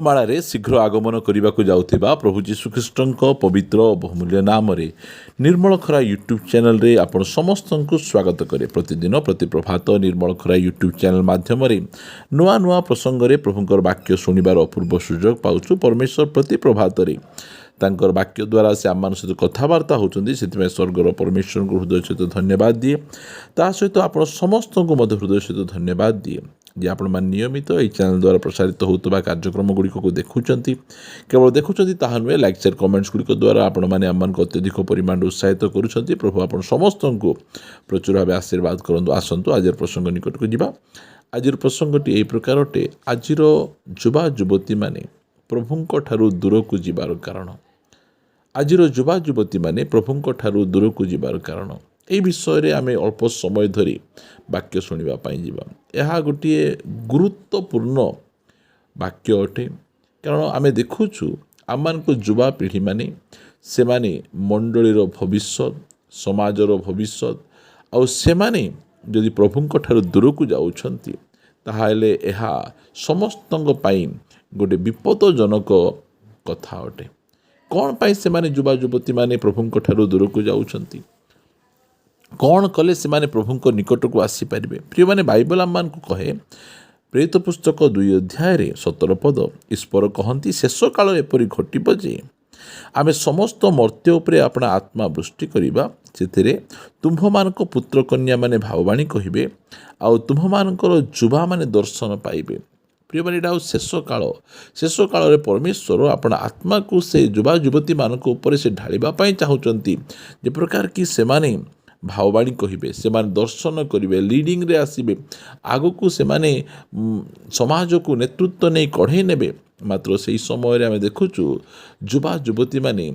ମାଳାରେ ଶୀଘ୍ର ଆଗମନ କରିବାକୁ ଯାଉଥିବା ପ୍ରଭୁ ଯୀଶୁଖ୍ରୀଷ୍ଟଙ୍କ ପବିତ୍ର ଓ ବହୁମୂଲ୍ୟ ନାମରେ ନିର୍ମଳ ଖରା ୟୁଟ୍ୟୁବ୍ ଚ୍ୟାନେଲରେ ଆପଣ ସମସ୍ତଙ୍କୁ ସ୍ୱାଗତ କରେ। ପ୍ରତିଦିନ ପ୍ରତି ପ୍ରଭାତ ନିର୍ମଳ ଖରା ୟୁଟ୍ୟୁବ୍ ଚ୍ୟାନେଲ ମାଧ୍ୟମରେ ନୂଆ ନୂଆ ପ୍ରସଙ୍ଗରେ ପ୍ରଭୁଙ୍କର ବାକ୍ୟ ଶୁଣିବାର ଅପୂର୍ବ ସୁଯୋଗ ପାଉଛୁ। ପରମେଶ୍ୱର ପ୍ରତି ପ୍ରଭାତରେ ତାଙ୍କର ବାକ୍ୟ ଦ୍ୱାରା ସେ ଆମମାନଙ୍କ ସହିତ କଥାବାର୍ତ୍ତା ହେଉଛନ୍ତି। ସେଥିପାଇଁ ସ୍ୱର୍ଗର ପରମେଶ୍ୱରଙ୍କୁ ହୃଦୟ ସହିତ ଧନ୍ୟବାଦ ଦିଏ। ତା ସହିତ ଆପଣ ସମସ୍ତଙ୍କୁ ମଧ୍ୟ ହୃଦୟ ସହିତ ଧନ୍ୟବାଦ ଦିଏ ଯେ ଆପଣମାନେ ନିୟମିତ ଏହି ଚ୍ୟାନେଲ ଦ୍ୱାରା ପ୍ରସାରିତ ହେଉଥିବା କାର୍ଯ୍ୟକ୍ରମ ଗୁଡ଼ିକକୁ ଦେଖୁଛନ୍ତି। କେବଳ ଦେଖୁଛନ୍ତି ତାହା ନୁହେଁ, ଲାଇକ୍ ସେୟାର କମେଣ୍ଟସ୍ ଗୁଡ଼ିକ ଦ୍ୱାରା ଆପଣମାନେ ଆମମାନଙ୍କୁ ଅତ୍ୟଧିକ ପରିମାଣରେ ଉତ୍ସାହିତ କରୁଛନ୍ତି। ପ୍ରଭୁ ଆପଣ ସମସ୍ତଙ୍କୁ ପ୍ରଚୁର ଭାବେ ଆଶୀର୍ବାଦ କରନ୍ତୁ। ଆସନ୍ତୁ ଆଜିର ପ୍ରସଙ୍ଗ ନିକଟକୁ ଯିବା। ଆଜିର ପ୍ରସଙ୍ଗଟି ଏହି ପ୍ରକାର ଅଟେ, ଆଜିର ଯୁବା ଯୁବତୀମାନେ ପ୍ରଭୁଙ୍କ ଠାରୁ ଦୂରକୁ ଯିବାର କାରଣ। ଆଜିର ଯୁବା ଯୁବତୀମାନେ ପ୍ରଭୁଙ୍କ ଠାରୁ ଦୂରକୁ ଯିବାର କାରଣ। ଏହି ବିଷୟରେ ଆମେ ଅଳ୍ପ ସମୟ ଧରି ବାକ୍ୟ ଶୁଣିବା ପାଇଁ ଯିବା। ଏହା ଗୋଟିଏ ଗୁରୁତ୍ୱପୂର୍ଣ୍ଣ ବାକ୍ୟ ଅଟେ, କାରଣ ଆମେ ଦେଖୁଛୁ ଆମମାନଙ୍କ ଯୁବାପିଢ଼ିମାନେ ସେମାନେ ମଣ୍ଡଳୀର ଭବିଷ୍ୟତ, ସମାଜର ଭବିଷ୍ୟତ। ଆଉ ସେମାନେ ଯଦି ପ୍ରଭୁଙ୍କ ଠାରୁ ଦୂରକୁ ଯାଉଛନ୍ତି ତାହେଲେ ଏହା ସମସ୍ତଙ୍କ ପାଇଁ ଗୋଟେ ବିପଦଜନକ କଥା ଅଟେ। କ'ଣ ପାଇଁ ସେମାନେ ଯୁବା ଯୁବତୀମାନେ ପ୍ରଭୁଙ୍କ ଠାରୁ ଦୂରକୁ ଯାଉଛନ୍ତି? କ'ଣ କଲେ ସେମାନେ ପ୍ରଭୁଙ୍କ ନିକଟକୁ ଆସିପାରିବେ? ପ୍ରିୟମାନେ, ବାଇବଲ ଆମମାନଙ୍କୁ କହେ, ପ୍ରେରିତ ପୁସ୍ତକ 2 ଅଧ୍ୟାୟରେ 17 ପଦ, ଈଶ୍ୱର କହନ୍ତି, ଶେଷ କାଳରେ ଏପରି ଘଟିବ ଯେ ଆମେ ସମସ୍ତ ମର୍ତ୍ତ୍ୟ ଉପରେ ଆପଣା ଆତ୍ମା ବୃଷ୍ଟି କରିବା। ସେଥିରେ ତୁମ୍ଭମାନଙ୍କ ପୁତ୍ର କନ୍ୟାମାନେ ଭାବବାଣୀ କହିବେ, ଆଉ ତୁମ୍ଭମାନଙ୍କର ଯୁବାମାନେ ଦର୍ଶନ ପାଇବେ। ପ୍ରିୟମାନେ, ଏଇଟା ଆଉ ଶେଷ କାଳ। ଶେଷ କାଳରେ ପରମେଶ୍ୱର ଆପଣା ଆତ୍ମାକୁ ସେ ଯୁବା ଯୁବତୀମାନଙ୍କ ଉପରେ ସେ ଢାଳିବା ପାଇଁ ଚାହୁଁଛନ୍ତି, ଯେ ପ୍ରକାର କି ସେମାନେ ଭାବବାଣୀ କହିବେ, ସେମାନେ ଦର୍ଶନ କରିବେ, ଲିଡ଼ିଂରେ ଆସିବେ, ଆଗକୁ ସେମାନେ ସମାଜକୁ ନେତୃତ୍ୱ ନେଇ କଢ଼େଇ ନେବେ। ମାତ୍ର ସେହି ସମୟରେ ଆମେ ଦେଖୁଛୁ ଯୁବା ଯୁବତୀମାନେ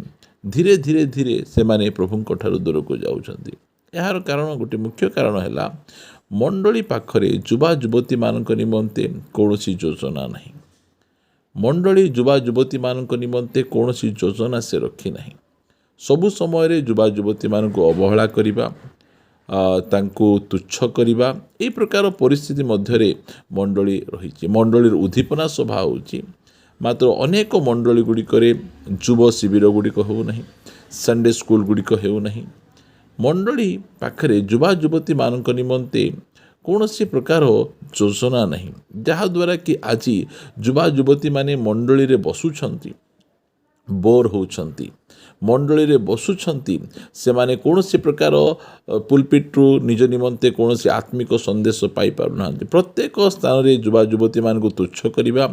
ଧୀରେ ଧୀରେ ଧୀରେ ସେମାନେ ପ୍ରଭୁଙ୍କ ଠାରୁ ଦୂରକୁ ଯାଉଛନ୍ତି। ଏହାର କାରଣ, ଗୋଟେ ମୁଖ୍ୟ କାରଣ ହେଲା, ମଣ୍ଡଳୀ ପାଖରେ ଯୁବା ଯୁବତୀମାନଙ୍କ ନିମନ୍ତେ କୌଣସି ଯୋଜନା ନାହିଁ। ମଣ୍ଡଳୀ ଯୁବା ଯୁବତୀମାନଙ୍କ ନିମନ୍ତେ କୌଣସି ଯୋଜନା ସେ ରଖିନାହିଁ। ସବୁ ସମୟରେ ଯୁବା ଯୁବତୀମାନଙ୍କୁ ଅବହେଳା କରିବା, ତାଙ୍କୁ ତୁଚ୍ଛ କରିବା, ଏହି ପ୍ରକାର ପରିସ୍ଥିତି ମଧ୍ୟରେ ମଣ୍ଡଳୀ ରହିଛି। ମଣ୍ଡଳୀର ଉଦ୍ଦୀପନା ସଭା ହେଉଛି, ମାତ୍ର ଅନେକ ମଣ୍ଡଳୀ ଗୁଡ଼ିକରେ ଯୁବ ଶିବିର ଗୁଡ଼ିକ ହେଉନାହିଁ, ସଣ୍ଡେ ସ୍କୁଲ ଗୁଡ଼ିକ ହେଉନାହିଁ। ମଣ୍ଡଳୀ ପାଖରେ ଯୁବା ଯୁବତୀମାନଙ୍କ ନିମନ୍ତେ କୌଣସି ପ୍ରକାର ଯୋଜନା ନାହିଁ, ଯାହାଦ୍ୱାରା କି ଆଜି ଯୁବା ଯୁବତୀମାନେ ମଣ୍ଡଳୀରେ ବସୁଛନ୍ତି, ବୋର୍ ହେଉଛନ୍ତି। ମଣ୍ଡଳୀରେ ବସୁଛନ୍ତି, ସେମାନେ କୌଣସି ପ୍ରକାର ପୁଲପିଟ୍ରୁ ନିଜ ନିମନ୍ତେ କୌଣସି ଆତ୍ମିକ ସନ୍ଦେଶ ପାଇପାରୁନାହାନ୍ତି। ପ୍ରତ୍ୟେକ ସ୍ଥାନରେ ଯୁବା ଯୁବତୀମାନଙ୍କୁ ତୁଚ୍ଛ କରିବା,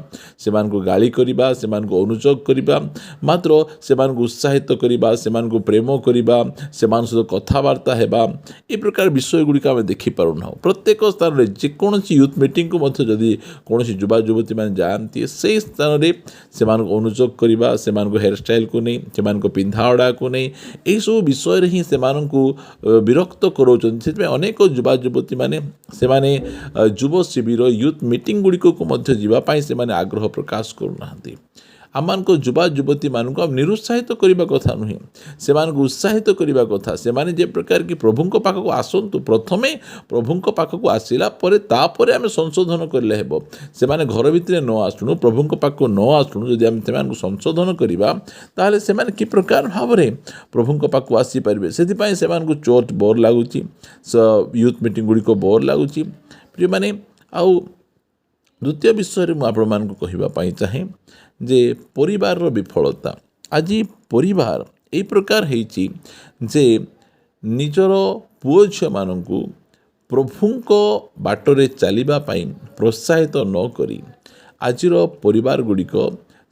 ସେମାନଙ୍କୁ ଗାଳି କରିବା, ସେମାନଙ୍କୁ ଅନୁଯୋଗ କରିବା, ମାତ୍ର ସେମାନଙ୍କୁ ଉତ୍ସାହିତ କରିବା, ସେମାନଙ୍କୁ ପ୍ରେମ କରିବା, ସେମାନଙ୍କ ସହିତ କଥାବାର୍ତ୍ତା ହେବା, ଏ ପ୍ରକାର ବିଷୟ ଗୁଡ଼ିକ ଆମେ ଦେଖିପାରୁନାହୁଁ। ପ୍ରତ୍ୟେକ ସ୍ଥାନରେ ଯେକୌଣସି ୟୁଥ୍ ମିଟିଂକୁ ମଧ୍ୟ ଯଦି କୌଣସି ଯୁବା ଯୁବତୀମାନେ ଯାଆନ୍ତି, ସେହି ସ୍ଥାନରେ ସେମାନଙ୍କୁ ଅନୁଯୋଗ କରିବା, ସେମାନଙ୍କ ହେୟାରଷ୍ଟାଇଲକୁ ନେଇ, ସେମାନଙ୍କ ପିନ୍ଧାଅଡ଼ାକୁ ନେଇ, ଏହିସବୁ ବିଷୟରେ ହିଁ ସେମାନଙ୍କୁ ବିରକ୍ତ କରାଉଛନ୍ତି। ସେଥିପାଇଁ ଅନେକ ଯୁବା ଯୁବତୀମାନେ ସେମାନେ ଯୁବ ଶିବିର, ୟୁଥ୍ ମିଟିଂ ଗୁଡ଼ିକକୁ ମଧ୍ୟ ଯିବା ପାଇଁ ସେମାନେ ଆଗ୍ରହ ପ୍ରକାଶ କରୁନାହାନ୍ତି। ଆମମାନଙ୍କ ଯୁବା ଯୁବତୀମାନଙ୍କୁ ନିରୁତ୍ସାହିତ କରିବା କଥା ନୁହେଁ, ସେମାନଙ୍କୁ ଉତ୍ସାହିତ କରିବା କଥା। ସେମାନେ ଯେ ପ୍ରକାର କି ପ୍ରଭୁଙ୍କ ପାଖକୁ ଆସନ୍ତୁ, ପ୍ରଥମେ ପ୍ରଭୁଙ୍କ ପାଖକୁ ଆସିଲା ପରେ ତାପରେ ଆମେ ସଂଶୋଧନ କଲେ ହେବ। ସେମାନେ ଘର ଭିତରେ ନ ଆସୁଣୁ, ପ୍ରଭୁଙ୍କ ପାଖକୁ ନ ଆସୁଣୁ, ଯଦି ଆମେ ସେମାନଙ୍କୁ ସଂଶୋଧନ କରିବା ତାହେଲେ ସେମାନେ କି ପ୍ରକାର ଭାବରେ ପ୍ରଭୁଙ୍କ ପାଖକୁ ଆସିପାରିବେ? ସେଥିପାଇଁ ସେମାନଙ୍କୁ ଚର୍ଚ୍ଚ ବୋର୍ ଲାଗୁଛି, ୟୁଥ୍ ମିଟିଂ ଗୁଡ଼ିକ ବୋର୍ ଲାଗୁଛି। ପ୍ରିୟମାନେ, ଆଉ ଦ୍ୱିତୀୟ ବିଷୟରେ ମୁଁ ଆପଣମାନଙ୍କୁ କହିବା ପାଇଁ ଚାହେଁ ଯେ ପରିବାରର ବିଫଳତା। ଆଜି ପରିବାର ଏହି ପ୍ରକାର ହେଇଛି ଯେ ନିଜର ପୁଅ ଝିଅମାନଙ୍କୁ ପ୍ରଭୁଙ୍କ ବାଟରେ ଚାଲିବା ପାଇଁ ପ୍ରୋତ୍ସାହିତ ନ କରି ଆଜିର ପରିବାର ଗୁଡ଼ିକ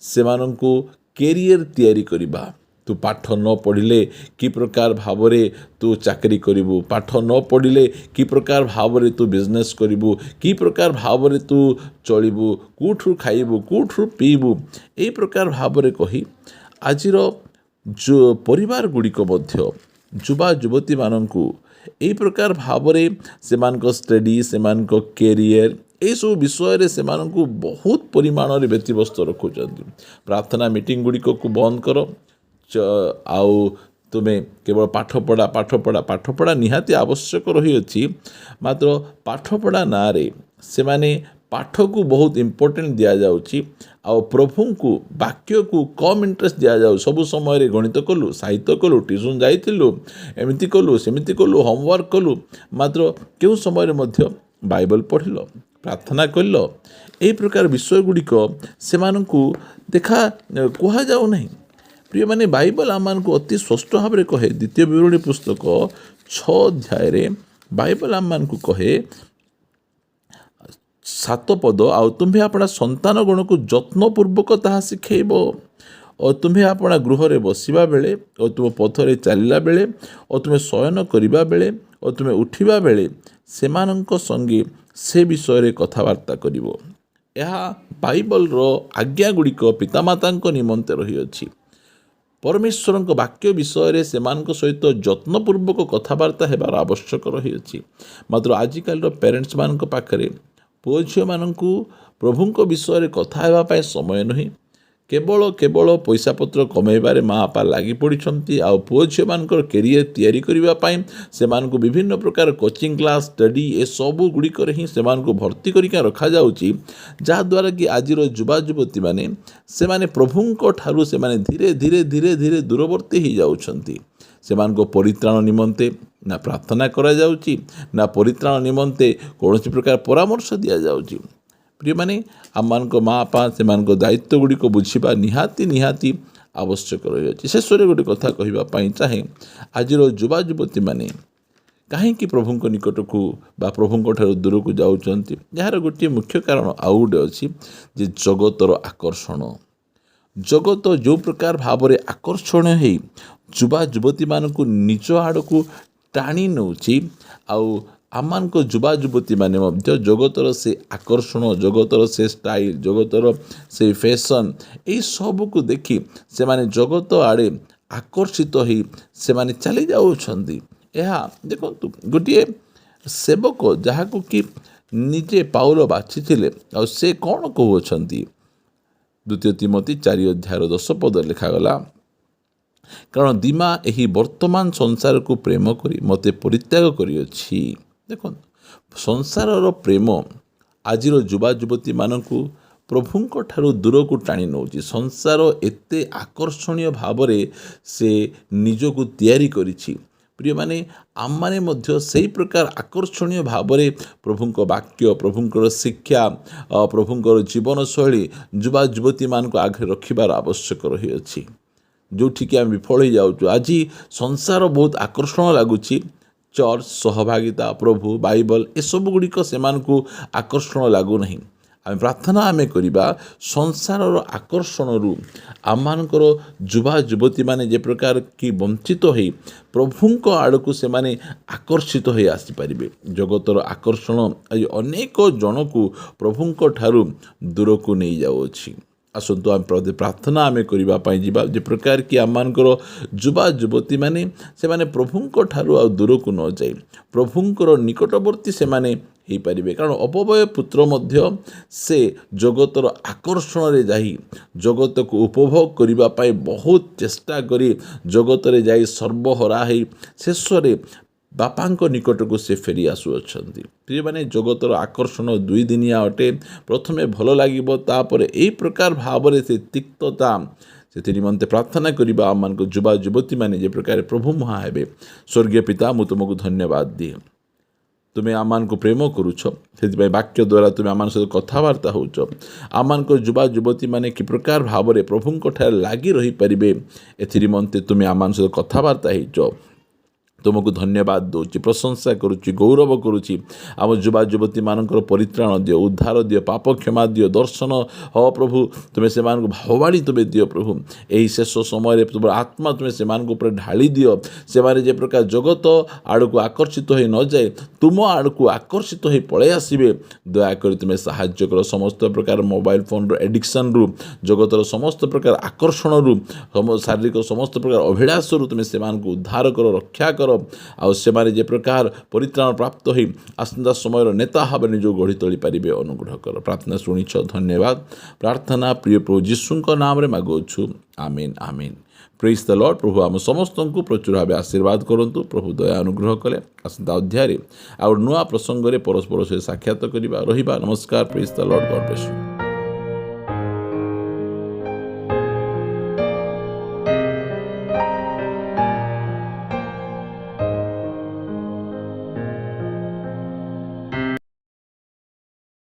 ସେମାନଙ୍କୁ କ୍ୟାରିୟର ତିଆରି କରିବା। ତୁ ପାଠ ନ ପଢ଼ିଲେ କି ପ୍ରକାର ଭାବରେ ତୁ ଚାକିରି କରିବୁ, ପାଠ ନ ପଢ଼ିଲେ କି ପ୍ରକାର ଭାବରେ ତୁ ବିଜନେସ୍ କରିବୁ, କି ପ୍ରକାର ଭାବରେ ତୁ ଚଳିବୁ, କେଉଁଠୁ ଖାଇବୁ, କେଉଁଠୁ ପିଇବୁ, ଏହି ପ୍ରକାର ଭାବରେ କହି ଆଜିର ପରିବାର ଗୁଡ଼ିକ ମଧ୍ୟ ଯୁବା ଯୁବତୀମାନଙ୍କୁ ଏହି ପ୍ରକାର ଭାବରେ ସେମାନଙ୍କ ଷ୍ଟଡି, ସେମାନଙ୍କ କ୍ୟାରିୟର, ଏହିସବୁ ବିଷୟରେ ସେମାନଙ୍କୁ ବହୁତ ପରିମାଣରେ ବ୍ୟତିବ୍ୟସ୍ତ ରଖୁଛନ୍ତି। ପ୍ରାର୍ଥନା ମିଟିଂ ଗୁଡ଼ିକକୁ ବନ୍ଦ କର, ଆଉ ତୁମେ କେବଳ ପାଠପଢ଼ା ନିହାତି ଆବଶ୍ୟକ ରହିଅଛି, ମାତ୍ର ପାଠପଢ଼ା ନାଁରେ ସେମାନେ ପାଠକୁ ବହୁତ ଇମ୍ପୋର୍ଟାଣ୍ଟ ଦିଆଯାଉଛି ଆଉ ପ୍ରଭୁଙ୍କୁ ବାକ୍ୟକୁ କମ୍ ଇଣ୍ଟରେଷ୍ଟ ଦିଆଯାଉଛି। ସବୁ ସମୟରେ ଗଣିତ କଲୁ, ସାହିତ୍ୟ କଲୁ, ଟ୍ୟୁସନ୍ ଯାଇଥିଲୁ, ଏମିତି କଲୁ, ସେମିତି କଲୁ, ହୋମୱାର୍କ କଲୁ, ମାତ୍ର କେଉଁ ସମୟରେ ମଧ୍ୟ ବାଇବଲ ପଢ଼ିଲ, ପ୍ରାର୍ଥନା କଲ, ଏହି ପ୍ରକାର ବିଷୟଗୁଡ଼ିକ ସେମାନଙ୍କୁ କୁହାଯାଉ ନାହିଁ। ପ୍ରିୟମାନେ, ବାଇବଲ ଆମମାନଙ୍କୁ ଅତି ସ୍ପଷ୍ଟ ଭାବରେ କହେ, ଦ୍ୱିତୀୟ ବିବରଣୀ ପୁସ୍ତକ 6 ଅଧ୍ୟାୟରେ ବାଇବଲ ଆମମାନଙ୍କୁ କହେ 7 ପଦ, ଆଉ ତୁମ୍ଭେ ଆପଣା ସନ୍ତାନ ଗଣକୁ ଯତ୍ନପୂର୍ବକ ତାହା ଶିଖେଇବ, ଓ ତୁମ୍ଭେ ଆପଣା ଗୃହରେ ବସିବା ବେଳେ, ଓ ତୁମ ପଥରେ ଚାଲିଲା ବେଳେ, ଓ ତୁମେ ଶୟନ କରିବା ବେଳେ, ଓ ତୁମେ ଉଠିବା ବେଳେ ସେମାନଙ୍କ ସଙ୍ଗେ ସେ ବିଷୟରେ କଥାବାର୍ତ୍ତା କରିବ। ଏହା ବାଇବଲର ଆଜ୍ଞା ଗୁଡ଼ିକ ପିତାମାତାଙ୍କ ନିମନ୍ତେ ରହିଅଛି। ପରମେଶ୍ୱରଙ୍କ ବାକ୍ୟ ବିଷୟରେ ସେମାନଙ୍କ ସହିତ ଯତ୍ନପୂର୍ବକ କଥାବାର୍ତ୍ତା ହେବାର ଆବଶ୍ୟକ ରହିଅଛି। ମାତ୍ର ଆଜିକାଲିର ପ୍ୟାରେଣ୍ଟସ୍ମାନଙ୍କ ପାଖରେ ପୁଅ ଝିଅମାନଙ୍କୁ ପ୍ରଭୁଙ୍କ ବିଷୟରେ କଥା ହେବା ପାଇଁ ସମୟ ନୁହେଁ। କେବଳ ପଇସା ପତ୍ର କମାଇବାରେ ମା' ବାପା ଲାଗି ପଡ଼ିଛନ୍ତି। ଆଉ ପୁଅ ଝିଅମାନଙ୍କର କ୍ୟାରିୟର ତିଆରି କରିବା ପାଇଁ ସେମାନଙ୍କୁ ବିଭିନ୍ନ ପ୍ରକାର କୋଚିଂ କ୍ଲାସ୍, ଷ୍ଟଡି, ଏସବୁ ଗୁଡ଼ିକରେ ହିଁ ସେମାନଙ୍କୁ ଭର୍ତ୍ତି କରିକି ରଖାଯାଉଛି, ଯାହାଦ୍ୱାରା କି ଆଜିର ଯୁବତୀମାନେ ସେମାନେ ପ୍ରଭୁଙ୍କ ଠାରୁ ସେମାନେ ଧୀରେ ଦୂରବର୍ତ୍ତୀ ହୋଇଯାଉଛନ୍ତି। ସେମାନଙ୍କ ପରିତ୍ରାଣ ନିମନ୍ତେ ନା ପ୍ରାର୍ଥନା କରାଯାଉଛି, ନା ପରିତ୍ରାଣ ନିମନ୍ତେ କୌଣସି ପ୍ରକାର ପରାମର୍ଶ ଦିଆଯାଉଛି। ପ୍ରିୟମାନେ, ଆମମାନଙ୍କ ମା' ବାପା ସେମାନଙ୍କ ଦାୟିତ୍ୱ ଗୁଡ଼ିକ ବୁଝିବା ନିହାତି ଆବଶ୍ୟକ ରହିଅଛି। ଶେଷରେ ଗୋଟେ କଥା କହିବା ପାଇଁ ଚାହେଁ, ଆଜିର ଯୁବତୀମାନେ କାହିଁକି ପ୍ରଭୁଙ୍କ ନିକଟକୁ ବା ପ୍ରଭୁଙ୍କ ଠାରୁ ଦୂରକୁ ଯାଉଛନ୍ତି? ଏହାର ଗୋଟିଏ ମୁଖ୍ୟ କାରଣ ଆଉ ଗୋଟେ ଅଛି, ଯେ ଜଗତର ଆକର୍ଷଣ। ଜଗତ ଯେଉଁ ପ୍ରକାର ଭାବରେ ଆକର୍ଷଣୀୟ ହେଇ ଯୁବତୀମାନଙ୍କୁ ନିଜ ଆଡ଼କୁ ଟାଣି ନେଉଛି, ଆଉ ଆମମାନଙ୍କ ଯୁବତୀମାନେ ମଧ୍ୟ ଜଗତର ସେ ଆକର୍ଷଣ, ଜଗତର ସେ ଷ୍ଟାଇଲ, ଜଗତର ସେ ଫ୍ୟାସନ୍, ଏହି ସବୁକୁ ଦେଖି ସେମାନେ ଜଗତ ଆଡ଼େ ଆକର୍ଷିତ ହୋଇ ସେମାନେ ଚାଲି ଯାଉଛନ୍ତି। ଏହା ଦେଖନ୍ତୁ, ଗୋଟିଏ ସେବକ ଯାହାକୁ କି ନିଜେ ପାଉଲ ବାଛିଥିଲେ, ଆଉ ସେ କ'ଣ କହୁଅଛନ୍ତି? ଦ୍ୱିତୀୟ ତିମୋଥୀ 4 ଅଧ୍ୟାୟର 10 ପଦରେ ଲେଖାଗଲା, କାରଣ ଦିମା ଏହି ବର୍ତ୍ତମାନ ସଂସାରକୁ ପ୍ରେମ କରି ମୋତେ ପରିତ୍ୟାଗ କରିଅଛି। ଦେଖନ୍ତୁ, ସଂସାରର ପ୍ରେମ ଆଜିର ଯୁବତୀମାନଙ୍କୁ ପ୍ରଭୁଙ୍କ ଠାରୁ ଦୂରକୁ ଟାଣି ନେଉଛି। ସଂସାର ଏତେ ଆକର୍ଷଣୀୟ ଭାବରେ ସେ ନିଜକୁ ତିଆରି କରିଛି। ପ୍ରିୟମାନେ, ଆମମାନେ ମଧ୍ୟ ସେହି ପ୍ରକାର ଆକର୍ଷଣୀୟ ଭାବରେ ପ୍ରଭୁଙ୍କ ବାକ୍ୟ, ପ୍ରଭୁଙ୍କର ଶିକ୍ଷା, ପ୍ରଭୁଙ୍କର ଜୀବନଶୈଳୀ ଯୁବତୀମାନଙ୍କ ଆଗରେ ରଖିବାର ଆବଶ୍ୟକ ରହିଅଛି। ଯେଉଁଠିକି ଆମେ ବିଫଳ ହୋଇଯାଉଛୁ। ଆଜି ସଂସାର ବହୁତ ଆକର୍ଷଣ ଲାଗୁଛି। ଚର୍ଚ୍ଚ, ସହଭାଗିତା, ପ୍ରଭୁ, ବାଇବଲ, ଏସବୁ ଗୁଡ଼ିକ ସେମାନଙ୍କୁ ଆକର୍ଷଣ ଲାଗୁନାହିଁ। ପ୍ରାର୍ଥନା କରିବା, ସଂସାରର ଆକର୍ଷଣରୁ ଆମମାନଙ୍କର ଯୁବତୀମାନେ ଯେ ପ୍ରକାର କି ବଞ୍ଚିତ ହୋଇ ପ୍ରଭୁଙ୍କ ଆଡ଼କୁ ସେମାନେ ଆକର୍ଷିତ ହୋଇ ଆସିପାରିବେ। ଜଗତର ଆକର୍ଷଣ ଆଜି ଅନେକ ଜଣକୁ ପ୍ରଭୁଙ୍କ ଠାରୁ ଦୂରକୁ ନେଇଯାଉଅଛି। ଆସନ୍ତୁ ଆମେ ପ୍ରାର୍ଥନା କରିବା ପାଇଁ ଯିବା, ଯେ ପ୍ରକାର କି ଆମମାନଙ୍କର ଯୁବତୀମାନେ ସେମାନେ ପ୍ରଭୁଙ୍କ ଠାରୁ ଆଉ ଦୂରକୁ ନ ଯାଇ ପ୍ରଭୁଙ୍କର ନିକଟବର୍ତ୍ତୀ ସେମାନେ ହୋଇପାରିବେ। କାରଣ ଅପବୟ ପୁତ୍ର ମଧ୍ୟ ସେ ଜଗତର ଆକର୍ଷଣରେ ଯାଇ ଜଗତକୁ ଉପଭୋଗ କରିବା ପାଇଁ ବହୁତ ଚେଷ୍ଟା କରି ଜଗତରେ ଯାଇ ସର୍ବହରା ହୋଇ ଶେଷରେ ବାପାଙ୍କ ନିକଟକୁ ସେ ଫେରି ଆସୁଅଛନ୍ତି। ପ୍ରିୟମାନେ, ଜଗତର ଆକର୍ଷଣ 2 ଦିନିଆ ଅଟେ। ପ୍ରଥମେ ଭଲ ଲାଗିବ, ତାପରେ ଏହି ପ୍ରକାର ଭାବରେ ସେ ତିକ୍ତତା। ସେଥି ନିମନ୍ତେ ପ୍ରାର୍ଥନା କରିବା ଆମମାନଙ୍କ ଯୁବତୀମାନେ ଯେ ପ୍ରକାର ପ୍ରଭୁ ମୁହାଁ ହେବେ। ସ୍ୱର୍ଗୀୟ ପିତା, ମୁଁ ତୁମକୁ ଧନ୍ୟବାଦ ଦିଏ। ତୁମେ ଆମମାନଙ୍କୁ ପ୍ରେମ କରୁଛ, ସେଥିପାଇଁ ବାକ୍ୟ ଦ୍ୱାରା ତୁମେ ଆମମାନଙ୍କ ସହିତ କଥାବାର୍ତ୍ତା ହେଉଛ। ଆମମାନଙ୍କ ଯୁବତୀମାନେ କି ପ୍ରକାର ଭାବରେ ପ୍ରଭୁଙ୍କ ଠାରେ ଲାଗି ରହିପାରିବେ, ଏଥି ନିମନ୍ତେ ତୁମେ ଆମମାନଙ୍କ ସହିତ କଥାବାର୍ତ୍ତା ହେଇଛ। ତୁମକୁ ଧନ୍ୟବାଦ ଦେଉଛି, ପ୍ରଶଂସା କରୁଛି, ଗୌରବ କରୁଛି। ଆମ ଯୁବତୀମାନଙ୍କର ପରିତ୍ରାଣ ଦିଅ, ଉଦ୍ଧାର ଦିଅ, ପାପ କ୍ଷମା ଦିଅ, ଦର୍ଶନ ପ୍ରଭୁ ତୁମେ ସେମାନଙ୍କୁ ଭାବବାଣୀ ତୁମେ ଦିଅ। ପ୍ରଭୁ, ଏହି ଶେଷ ସମୟରେ ତୁମର ଆତ୍ମା ତୁମେ ସେମାନଙ୍କ ଉପରେ ଢାଳି ଦିଅ। ସେମାନେ ଯେ ପ୍ରକାର ଜଗତ ଆଡ଼କୁ ଆକର୍ଷିତ ହୋଇ ନ ଯାଏ, ତୁମ ଆଡ଼କୁ ଆକର୍ଷିତ ହୋଇ ପଳାଇ ଆସିବେ, ଦୟାକରି ତୁମେ ସାହାଯ୍ୟ କର। ସମସ୍ତ ପ୍ରକାର ମୋବାଇଲ ଫୋନର ଏଡିକ୍ସନରୁ, ଜଗତର ସମସ୍ତ ପ୍ରକାର ଆକର୍ଷଣରୁ, ଶାରୀରିକ ସମସ୍ତ ପ୍ରକାର ଅଭିଳାଷରୁ ତୁମେ ସେମାନଙ୍କୁ ଉଦ୍ଧାର କର, ରକ୍ଷା କର। ଆଉ ସେମାନେ ଯେ ପ୍ରକାର ପରିତ୍ରାଣ ପ୍ରାପ୍ତ ହୋଇ ଆସନ୍ତା ସମୟର ନେତା ଭାବେ ନିଜକୁ ଗଢ଼ି ତୋଳି ପାରିବେ, ଅନୁଗ୍ରହ କର। ପ୍ରାର୍ଥନା ଶୁଣିଛ, ଧନ୍ୟବାଦ। ପ୍ରାର୍ଥନା ପ୍ରିୟ ପ୍ରଭୁ ଯୀଶୁଙ୍କ ନାମରେ ମାଗୁଅଛୁ, ଆମିନ୍। ପ୍ରେଜ୍ ଦ ଲର୍ଡ। ପ୍ରଭୁ ଆମ ସମସ୍ତଙ୍କୁ ପ୍ରଚୁର ଭାବେ ଆଶୀର୍ବାଦ କରନ୍ତୁ। ପ୍ରଭୁ ଦୟା ଅନୁଗ୍ରହ କଲେ ଆସନ୍ତା ଅଧ୍ୟାୟରେ ଆଉ ନୂଆ ପ୍ରସଙ୍ଗରେ ପରସ୍ପର ସହିତ ସାକ୍ଷାତ କରିବା ରହିବା। ନମସ୍କାର। Praise the Lord. God bless you.